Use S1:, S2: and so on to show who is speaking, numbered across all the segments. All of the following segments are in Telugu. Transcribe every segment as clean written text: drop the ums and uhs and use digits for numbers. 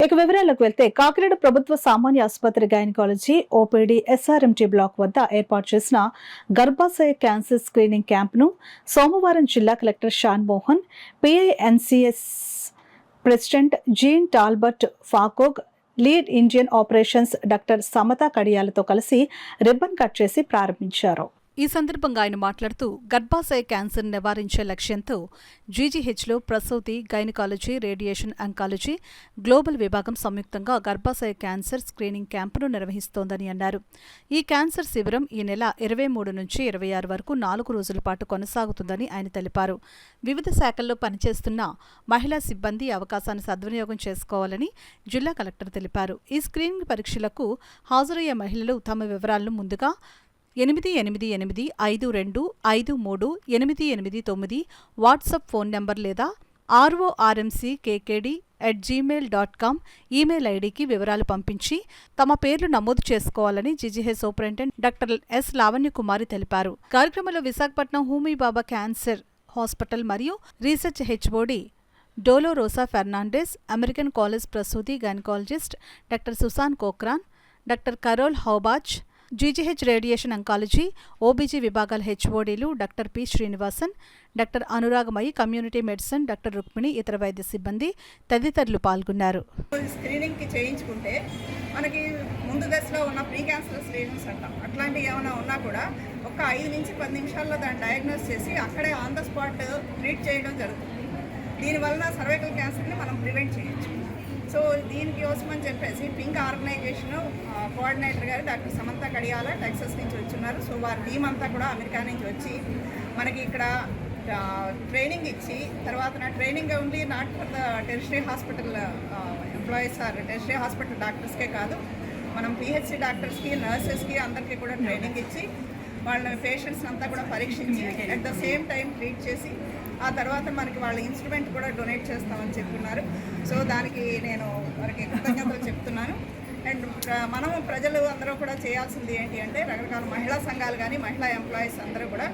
S1: ఇక వివరాలకు వెళ్తే కాకినాడ ప్రభుత్వ సామాన్య ఆసుపత్రి గైనకాలజీ ఓపీడీ ఎస్ఆర్ఎంటీ బ్లాక్ వద్ద ఏర్పాటు చేసిన గర్భాశయ క్యాన్సర్ స్క్రీనింగ్ క్యాంపును సోమవారం జిల్లా collector Shan Mohan, PINCS president Jean Talbert ఫాకోగ్, lead Indian operations doctor Samatha కడియాలతో కలిసి రిబ్బన్ కట్ చేసి ప్రారంభించారు. ఈ సందర్భంగా ఆయన మాట్లాడుతూ గర్భాశయ క్యాన్సర్ నివారించే లక్ష్యంతో జీజీహెచ్లో ప్రసూతి, గైనకాలజీ, రేడియేషన్ అంకాలజీ గ్లోబల్ విభాగం సంయుక్తంగా గర్భాశయ క్యాన్సర్ స్క్రీనింగ్ క్యాంపును నిర్వహిస్తోందని అన్నారు. ఈ క్యాన్సర్ శిబిరం ఈ నెల 23 నుంచి 26 వరకు 4 రోజుల పాటు కొనసాగుతుందని ఆయన తెలిపారు. వివిధ శాఖల్లో పనిచేస్తున్న మహిళా సిబ్బంది అవకాశాన్ని సద్వినియోగం చేసుకోవాలని జిల్లా కలెక్టర్ తెలిపారు. ఈ స్క్రీనింగ్ పరీక్షలకు హాజరయ్యే మహిళలు తమ వివరాలను ముందుగా 8852538889 వాట్సాప్ ఫోన్ నంబర్ లేదా RORMCKKD@gmail.com ఈమెయిల్ ఐడికి వివరాలు పంపించి తమ పేర్లు నమోదు చేసుకోవాలని GGH superintendent doctor S Lavanyakumari తెలిపారు. కార్యక్రమంలో విశాఖపట్నం హూమీబాబా క్యాన్సర్ హాస్పిటల్ మరియు research HOD Dolo Rosa Fernandes, American college ప్రసూతి gynaecologist doctor Susan Cochran, doctor Carol Haubach, GGH radiation oncology, OBG విభాగాల హెచ్ఓడీలు doctor P Srinivasan, doctor Anuragamayi, community medicine doctor Rukmini, ఇతర వైద్య సిబ్బంది తదితరులు పాల్గొన్నారు.
S2: స్క్రీనింగ్కి చేయించుకుంటే మనకి ముందు దశలో ఉన్న ప్రీ క్యాన్సర్ స్టేజెస్ అంటాం, అట్లాంటివి ఏమైనా ఉన్నా కూడా ఒక 5 నుంచి 10 నిమిషాల్లో దాన్ని డయాగ్నోస్ చేసి అక్కడే ఆన్ ద స్పాట్ ట్రీట్ చేయడం జరుగుతుంది. దీనివల్ల సర్వైకల్ క్యాన్సర్ని మనం ప్రివెంట్ చేయొచ్చు. సో దీనికోసం అని చెప్పేసి పింక్ ఆర్గనైజేషన్ కోఆర్డినేటర్ గారు డాక్టర్ సమంత కడియాల టెక్సస్ నుంచి వచ్చున్నారు. సో వారి టీం అంతా కూడా అమెరికా నుంచి వచ్చి మనకి ఇక్కడ ట్రైనింగ్ ఇచ్చి తర్వాత training only not for the territory hospital employees or territory hospital డాక్టర్స్కే కాదు, మనం పిహెచ్సి డాక్టర్స్కి, నర్సెస్కి అందరికీ కూడా ట్రైనింగ్ ఇచ్చి వాళ్ళ పేషెంట్స్ అంతా కూడా పరీక్షించి at the same time treat చేసి ఆ తర్వాత మనకి వాళ్ళ ఇన్స్ట్రుమెంట్ కూడా డొనేట్ చేస్తామని చెప్తున్నారు. సో దానికి నేను వారికి కృతజ్ఞతలు చెప్తున్నాను. అండ్ మనము ప్రజలు అందరూ కూడా చేయాల్సింది ఏంటి అంటే రకరకాల మహిళా సంఘాలు కానీ మహిళా ఎంప్లాయీస్ అందరూ కూడా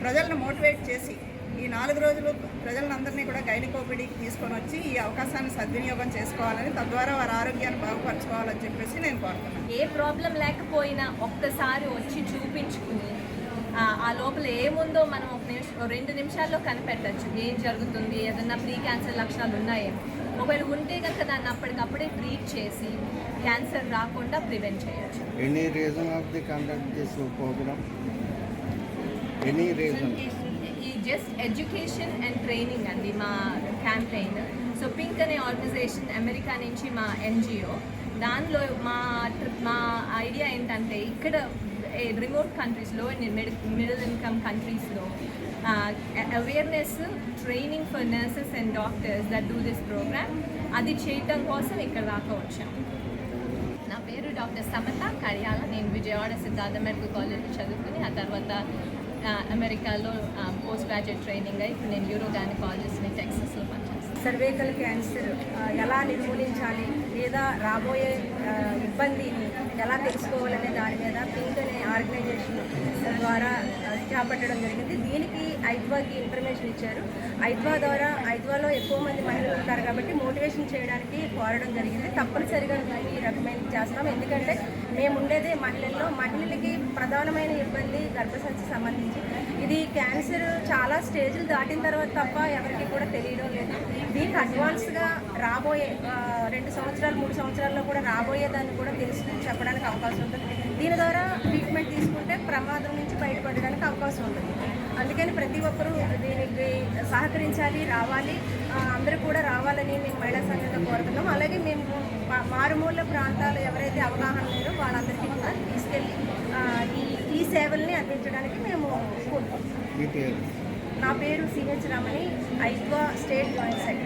S2: ప్రజలను మోటివేట్ చేసి ఈ 4 రోజులు ప్రజలందరినీ కూడా గైనకోపిడీకి తీసుకొని వచ్చి ఈ అవకాశాన్ని సద్వినియోగం చేసుకోవాలని, తద్వారా వారి ఆరోగ్యాన్ని బాగుపరచుకోవాలని చెప్పేసి నేను కోరుతున్నాను.
S3: ఏ ప్రాబ్లం లేకపోయినా ఒక్కసారి వచ్చి చూపించుకుని ఆ లోపల ఏముందో మనం 2 నిమిషాల్లో కనిపెట్టచ్చు ఏం జరుగుతుంది, ఏదన్నా ప్రీ క్యాన్సర్ లక్షణాలు ఉన్నాయేమో. ఒకవేళ ఉంటే కనుక దాన్ని అప్పటికప్పుడే ట్రీట్ చేసి క్యాన్సర్ రాకుండా ప్రివెంట్ చేయొచ్చు.
S4: Any reason of the conduct this programme? Any reason?
S3: ఈ జస్ట్ ఎడ్యుకేషన్ అండ్ ట్రైనింగ్ అండి మా క్యాంపెయిన్. సో పింక్ అనే ఆర్గనైజేషన్ అమెరికా నుంచి మా ఎన్జిఓ, దానిలో మా ఐడియా ఏంటంటే ఇక్కడ రిమోట్ కంట్రీస్లో అండ్ మిడిల్ ఇన్కమ్ కంట్రీస్లో awareness training for nurses and doctors that do this programme, అది చేయటం కోసం ఇక్కడ దాకా వచ్చాము. నా పేరు డాక్టర్ సమత కడియాల. నేను విజయవాడ సిద్ధార్థ మెడికల్ కాలేజ్లో చదువుకుని ఆ తర్వాత అమెరికాలో పోస్ట్ గ్రాడ్యుయేట్ ట్రైనింగ్ అయ్యి ఇప్పుడు నేను యూరో గైనకాలజిస్ట్ని టెక్సస్లో పనిచేస్తాను.
S5: సర్వైకల్ క్యాన్సర్ ఎలా నిర్మూలించాలి లేదా రాబోయే ఇబ్బందిని ఎలా తెలుసుకోవాలనే దాని మీద పింక్ అనే ఆర్గనైజేషన్ ద్వారా చేపట్టడం జరిగింది. దీనికి ఐద్వాకి ఇన్ఫర్మేషన్ ఇచ్చారు. ఐద్వాలో ఎక్కువ మంది మహిళలు ఉంటారు కాబట్టి మోటివేషన్ చేయడానికి కోరడం జరిగింది. తప్పనిసరిగా ఈ రకమైన చేస్తాం, ఎందుకంటే మేము ఉండేదే మహిళలకి ప్రధానమైన ఇబ్బంది గర్భసంచి సంబంధించి. ఇది క్యాన్సర్ చాలా స్టేజ్లు దాటిన తర్వాత తప్ప ఎవరికి కూడా తెలియడం లేదు. దీనికి అడ్వాన్స్గా రాబోయే 2 సంవత్సరాలు 3 సంవత్సరాల్లో కూడా రాబోయే దాన్ని కూడా తెలుసుకుని చెప్పడానికి అవకాశం ఉంటుంది. దీని ద్వారా ట్రీట్మెంట్ తీసుకుంటే ప్రమాదం నుంచి బయటపడడానికి అవకాశం ఉంటుంది. అందుకని ప్రతి ఒక్కరూ దీనికి సహకరించాలి, రావాలి, అందరూ కూడా రావాలని మేము మహిళా సంఘంగా కోరుతున్నాం. అలాగే మేము మారుమూల ప్రాంతాలు ఎవరైతే అవగాహన లేరో వాళ్ళందరికీ కూడా తీసుకెళ్ళి ఈ సేవల్ని అందించడానికి మేము కోరుకుంటున్నాం.
S4: నా
S5: పేరు సిహెచ్ రమణి, ఐద్వా స్టేట్ జాయింట్ సెక్రటరీ.